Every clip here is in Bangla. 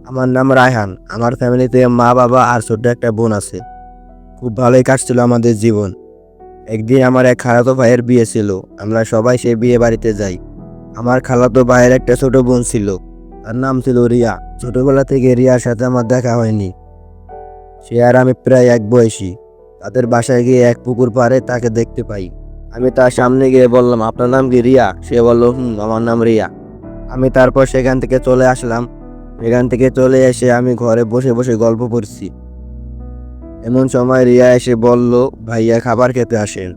আমার নাম রায়হান। আমার ফ্যামিলিতে মা বাবা আর ছোট্ট একটা বোন আছে। খুব ভালোই কাটছিল আমাদের জীবন। একদিন আমার এক খালাতো ভাইয়ের বিয়ে ছিল। আমরা সবাই সেই বিয়ে বাড়িতে যাই। আমার খালাতো ভাইয়ের একটা ছোট বোন ছিল, তার নাম ছিল রিয়া। ছোটবেলা থেকে রিয়ার সাথে আমার দেখা হয়নি। সে আর আমি প্রায় এক বয়সী। তাদের বাসায় গিয়ে এক পুকুর পাড়ে তাকে দেখতে পাই। আমি তার সামনে গিয়ে বললাম, আপনার নাম কি রিয়া? সে বলল, আমার নাম রিয়া। আমি তারপর সেখান থেকে চলে আসলাম। সেখান থেকে চলে এসে আমি ঘরে বসে বসে গল্প করছি। এমন সময় রিয়া এসে বলল, ভাইয়া খাবার খেতে আসেন।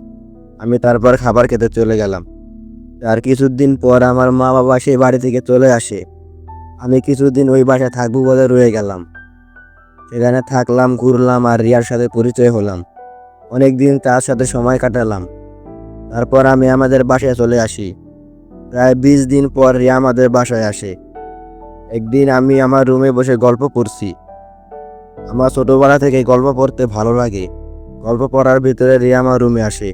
আমি তারপর খাবার খেতে চলে গেলাম। তার কিছুদিন পর আমার মা বাবা সেই বাড়ি থেকে চলে আসে। আমি কিছুদিন ওই বাসায় থাকবো বলে রয়ে গেলাম। সেখানে থাকলাম, ঘুরলাম আর রিয়ার সাথে পরিচয় হলাম। অনেকদিন তার সাথে সময় কাটালাম। তারপর আমি আমাদের বাসায় চলে আসি। প্রায় 20 দিন পর রিয়া আমাদের বাসায় আসে। একদিন আমি আমার রুমে বসে গল্প করছি। আমার ছোটবেলা থেকে গল্প পড়তে ভালো লাগে। গল্প পড়ার ভিতরে রিয়া আমার রুমে আসে।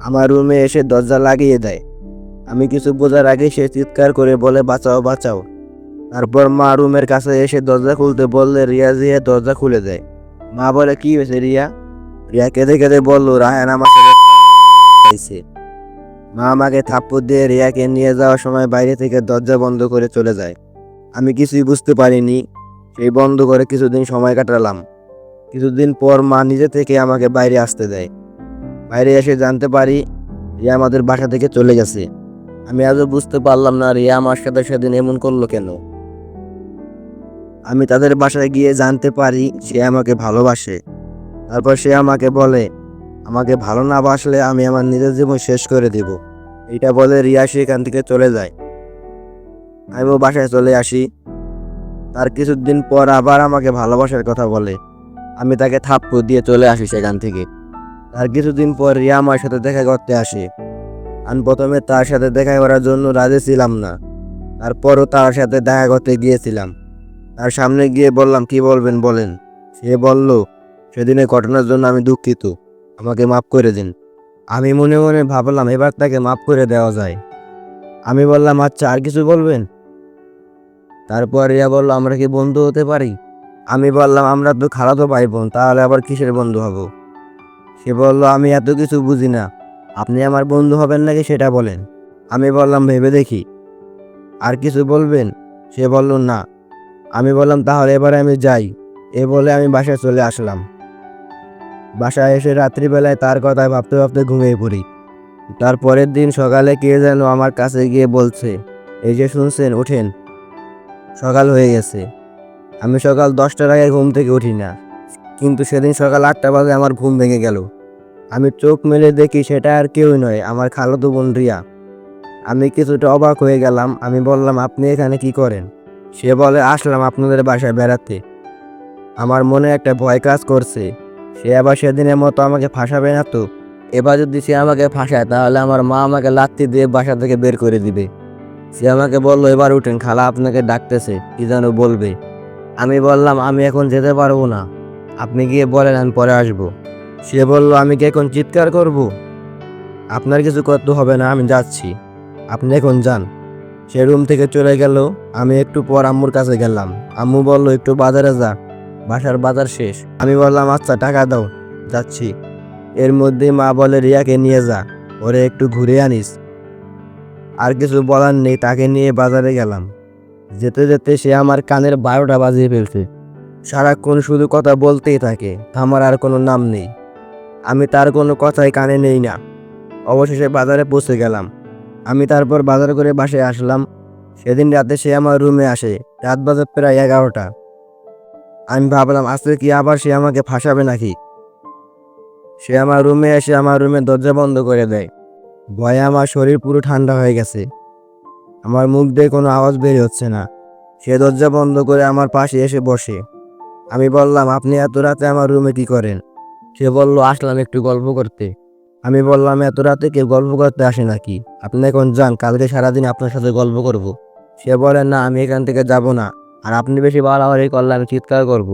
আমার রুমে এসে দরজা লাগিয়ে দেয়। আমি কিছু বোঝার আগে সে চিৎকার করে বলে, বাঁচাও বাঁচাও। তারপর মা রুমের কাছে এসে দরজা খুলতে বললে রিয়া যেয়ে দরজা খুলে দেয়। মা বলে, কি হয়েছে রিয়া? রিয়া কেঁদে কেঁদে বলল, রায়হান আমার সাথে হয়েছে। মা আমাকে থাপ্পড় দিয়ে রিয়াকে নিয়ে যাওয়ার সময় বাইরে থেকে দরজা বন্ধ করে চলে যায়। আমি কিছুই বুঝতে পারিনি। সেই বন্ধ করে কিছুদিন সময় কাটালাম। কিছুদিন পর মা নিজে থেকে আমাকে বাইরে আসতে দেয়। বাইরে এসে জানতে পারি রিয়া আমাদের বাসা থেকে চলে গেছে। আমি আজও বুঝতে পারলাম না রিয়া আমার সাথে সেদিন এমন করলো কেন। আমি তাদের বাসায় গিয়ে জানতে পারি সে আমাকে ভালোবাসে। তারপর সে আমাকে বলে, আমাকে ভালো না বাসলে আমি আমার নিজের জীবন শেষ করে দিব। এটা বলে রিয়া সেখান থেকে চলে যায়। আমিও বাসায় চলে আসি। তার কিছুদিন পর আবার আমাকে ভালোবাসার কথা বলে। আমি তাকে থাপ্পড় দিয়ে চলে আসি সেখান থেকে। তার কিছুদিন পর রিয়া আমার সাথে দেখা করতে আসে। আমি প্রথমে তার সাথে দেখা করার জন্য রাজি ছিলাম না। তারপরও তার সাথে দেখা করতে গিয়েছিলাম। তার সামনে গিয়ে বললাম, কি বলবেন বলেন। সে বলল, সেদিনের ঘটনার জন্য আমি দুঃখিত, আমাকে মাফ করে দিন। আমি মনে মনে ভাবলাম এবার তাকে মাফ করে দেওয়া যায়। আমি বললাম, আচ্ছা আর কিছু বলবেন? তারপর রিয়া বলল, আমরা কি বন্ধু হতে পারি? আমি বললাম, আমরা তো খালাতো ভাই বোন, তাহলে আবার কিসের বন্ধু হব? সে বলল, আমি এত কিছু বুঝি না, আপনি আমার বন্ধু হবেন নাকি সেটা বলেন। আমি বললাম, ভেবে দেখি। আর কিছু বলবেন? সে বলল, না। আমি বললাম, তাহলে এবারে আমি যাই। এ বলে আমি বাসায় চলে আসলাম। বাসায় এসে রাত্রিবেলায় তার কথায় ভাবতে ভাবতে ঘুমিয়ে পড়ি। তার পরের দিন সকালে কে যেন আমার কাছে গিয়ে বলছে, এই যে শুনছেন, ওঠেন, সকাল হয়ে গেছে। আমি সকাল 10টার আগে ঘুম থেকে উঠি না, কিন্তু সেদিন সকাল 8টা বাজে আমার ঘুম ভেঙে গেল। আমি চোখ মেলে দেখি সেটা আর কেউই নয়, আমার খালাতো বোন রিয়া। আমি কিছুটা অবাক হয়ে গেলাম। আমি বললাম, আপনি এখানে কি করেন? সে বলে, আসলাম আপনাদের বাসায় বেড়াতে। আমার মনে একটা ভয় কাজ করছে, সে আবার সেদিনের মতো আমাকে ফাঁসাবে না তো? এবার যদি সে আমাকে ফাঁসায় তাহলে আমার মা আমাকে লাত্তি দিয়ে বাসা থেকে বের করে দিবে। সে আমাকে বললো, এবার উঠেন, খালা আপনাকে ডাকতেছে, কি যেন বলবে। আমি বললাম, আমি এখন যেতে পারবো না, আপনি গিয়ে বলেন, আমি পরে আসবো। সে বলল, আমি কি এখন চিৎকার করব? আপনার কিছু করতে হবে না, আমি যাচ্ছি, আপনি এখন যান। সে রুম থেকে চলে গেল। আমি একটু পর আম্মুর কাছে গেলাম। আম্মু বলল, একটু বাজারে যা, বাসার বাজার শেষ। আমি বললাম, আচ্ছা টাকা দাও, যাচ্ছি। এর মধ্যে মা বলে, রিয়াকে নিয়ে যা, ওরে একটু ঘুরে আনিস। আর কিছু বলার নেই, তাকে নিয়ে বাজারে গেলাম। যেতে যেতে সে আমার কানের 12টা বাজিয়ে ফেলছে। সারাক্ষণ শুধু কথা বলতেই থাকে, থামার আর কোনো নাম নেই। আমি তার কোনো কথাই কানে নেই না। অবশেষে বাজারে পৌঁছে গেলাম। আমি তারপর বাজার করে বাসায় আসলাম। সেদিন রাতে সে আমার রুমে আসে। রাত বাজে প্রায় 11টা। আমি ভাবলাম, আজকে কি আবার সে আমাকে ফাঁসাবে নাকি। সে আমার রুমে এসে আমার রুমের দরজা বন্ধ করে দেয়। ভয়ে আমার শরীর পুরো ঠান্ডা হয়ে গেছে। আমার মুখ দিয়ে কোনো আওয়াজ বের হচ্ছে না। সে দরজা বন্ধ করে আমার পাশে এসে বসে। আমি বললাম, আপনি এত রাতে আমার রুমে কি করেন? সে বলল, আসলাম একটু গল্প করতে। আমি বললাম, এত রাতে কেউ গল্প করতে আসে নাকি? আপনি এখন যান, কালকে সারাদিন আপনার সাথে গল্প করব। সে বলে, না, আমি এখান থেকে যাব না, আর আপনি বেশি বাড়াবাড়ি করলে আমি চিৎকার করব।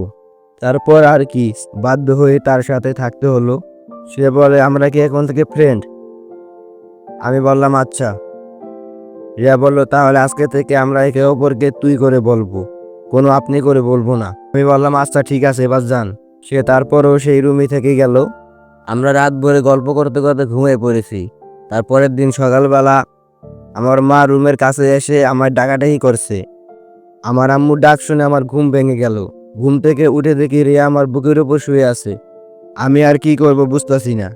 তারপর আর কি, বাধ্য হয়ে তার সাথে থাকতে হলো। সে বলে, আমরা কি এখন থেকে ফ্রেন্ড? আমি বললাম, আচ্ছা। রিয়া বলল, তাহলে আজকে থেকে আমরা একে অপরকে তুই করে বলবো। কোনো আপনি করে বলবো না। আমি বললাম আচ্ছা ঠিক আছে এবার যান। সে তারপরেও সেই রুমই থেকে গেল। আমরা রাত ভরে গল্প করতে করতে ঘুমিয়ে পড়েছি। তারপরের দিন সকালবেলা আমার মা রুমের কাছে এসে আমার ডাকাডাকি করছে। আমার আম্মুর ডাক শুনে আমার ঘুম ভেঙে গেল। ঘুম থেকে উঠে দেখি রিয়া আমার বুকের উপর শুয়ে আছে। আমি আর কি করব বুঝতেছি না।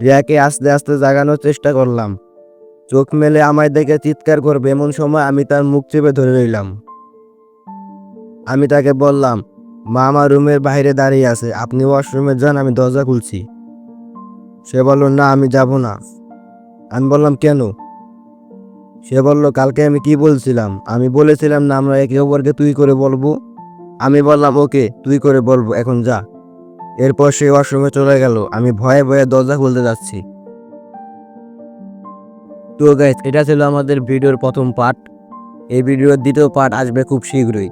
রিয়াকে আস্তে আস্তে জাগানোর চেষ্টা করলাম। চোখ মেলে আমায় দেখে চিৎকার করবে এমন সময় আমি তার মুখ চেপে ধরে রইলাম। আমি তাকে বললাম, মা আমার রুমের বাইরে দাঁড়িয়ে আছে, আপনি ওয়াশরুমে যান, আমি দরজা খুলছি। সে বলল না আমি যাব না। আমি বললাম কেন? সে বলল কালকে আমি কি বলছিলাম, আমি বলেছিলাম না আমরা একে অপরকে তুই করে বলবো। আমি বললাম ওকে তুই করে বলবো, এখন যা। এরপর সে ওয়াশরুমে চলে গেল। আমি ভয়ে ভয়ে দরজা খুলতে যাচ্ছি। তো গাইস, এটা ছিল আমাদের ভিডিওর প্রথম পার্ট। এই ভিডিওর দ্বিতীয় পার্ট আসবে খুব শীঘ্রই।